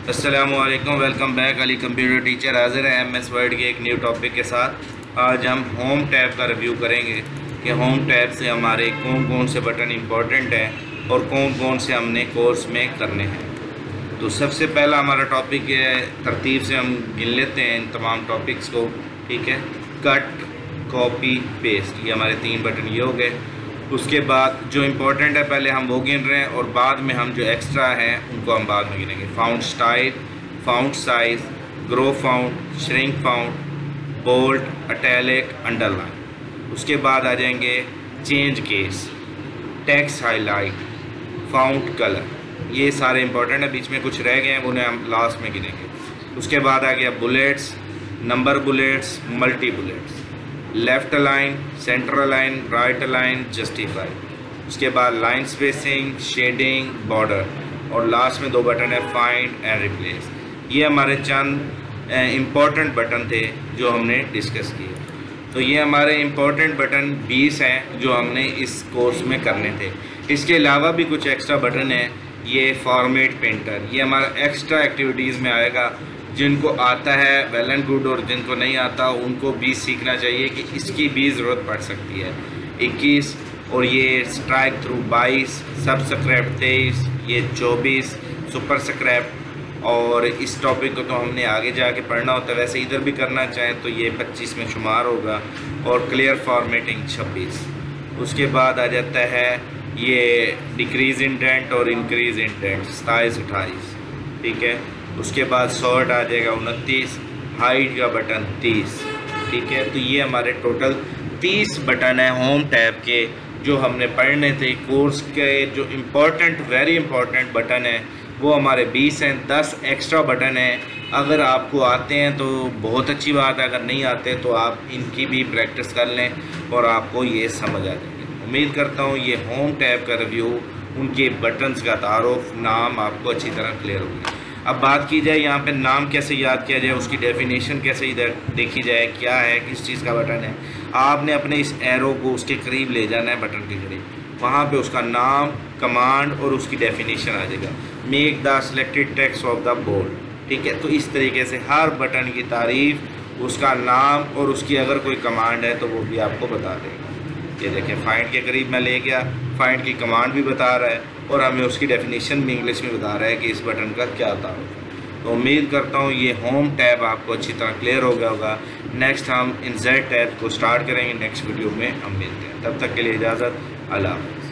अस्सलामुअलैकुम, welcome back. Ali computer teacher हाजिर है MS वर्ड के एक न्यू टॉपिक के साथ। आज हम होम टैब का रिव्यू करेंगे कि होम टैब से हमारे कौन कौन से बटन इंपॉर्टेंट हैं और कौन कौन से हमने कोर्स में करने हैं। तो सबसे पहला हमारा टॉपिक है, तरतीब से हम गिन लेते हैं इन तमाम टॉपिक्स को। ठीक है, कट, कॉपी, पेस्ट, ये हमारे 3 बटन ये हो गए। उसके बाद जो इम्पोर्टेंट है पहले हम वो गिन रहे हैं और बाद में हम जो एक्स्ट्रा हैं उनको हम बाद में गिनेंगे। Font style, font size, grow font, shrink font, bold, italic, underline. उसके बाद आ जाएंगे change case, text highlight, font colour. ये सारे इंपॉर्टेंट है, बीच में कुछ रह गए हैं उन्हें हम लास्ट में गिनेंगे। उसके बाद आ गया bullets, number bullets, multi bullets, left align, centre align, right align, justify. उसके बाद लाइन स्पेसिंग, शेडिंग, बॉर्डर, और लास्ट में 2 बटन है फाइंड एंड रिप्लेस। ये हमारे चंद इम्पॉर्टेंट बटन थे जो हमने डिस्कस किए। तो ये हमारे इम्पॉर्टेंट बटन 20 हैं जो हमने इस कोर्स में करने थे। इसके अलावा भी कुछ एक्स्ट्रा बटन है। ये फॉर्मेट पेंटर, ये हमारा एक्स्ट्रा एक्टिविटीज़ में आएगा। जिनको आता है वेल एंड गुड, और जिनको नहीं आता उनको भी सीखना चाहिए कि इसकी भी ज़रूरत पड़ सकती है। 21 और ये स्ट्राइक थ्रू 22, सब स्क्रैप 23, ये 24, सुपर स्क्रैप। और इस टॉपिक को तो हमने आगे जाके पढ़ना होता है, वैसे इधर भी करना चाहें तो ये 25 में शुमार होगा। और क्लियर फॉर्मेटिंग 26। उसके बाद आ जाता है ये डिक्रीज़ इंडेंट और इंक्रीज़ इंडेंट 27, 28। ठीक है, उसके बाद शॉर्ट आ जाएगा 29, हाइट का बटन 30। ठीक है, तो ये हमारे टोटल 30 बटन है होम टैब के जो हमने पढ़ने थे। कोर्स के जो इम्पोर्टेंट, वेरी इंपॉर्टेंट बटन है वो हमारे 20 हैं। 10 एक्स्ट्रा बटन हैं। अगर आपको आते हैं तो बहुत अच्छी बात है, अगर नहीं आते तो आप इनकी भी प्रैक्टिस कर लें और आपको ये समझ आ जाएगी। उम्मीद करता हूँ ये होम टैब का रिव्यू, उनके बटन्स का तारुफ, नाम आपको अच्छी तरह क्लियर होगी। अब बात की जाए यहाँ पे नाम कैसे याद किया जाए, उसकी डेफिनेशन कैसे इधर देखी जाए, क्या है, किस चीज़ का बटन है। आपने अपने इस एरो को उसके करीब ले जाना है, बटन के करीब, वहाँ पे उसका नाम, कमांड और उसकी डेफिनेशन आ जाएगा। Make the selected text of the bold. ठीक है, तो इस तरीके से हर बटन की तारीफ, उसका नाम और उसकी अगर कोई कमांड है तो वो भी आपको बता देगा। ये देखें, फाइंड के करीब मैं ले गया, फाइंड की कमांड भी बता रहा है और हमें उसकी डेफिनेशन भी इंग्लिश में बता रहा है कि इस बटन का क्या तारुफ है। तो उम्मीद करता हूँ ये होम टैब आपको अच्छी तरह क्लियर हो गया होगा। नेक्स्ट हम इंसर्ट टैब को स्टार्ट करेंगे, नेक्स्ट वीडियो में हम मिलते हैं। तब तक के लिए इजाज़त, अल्लाह।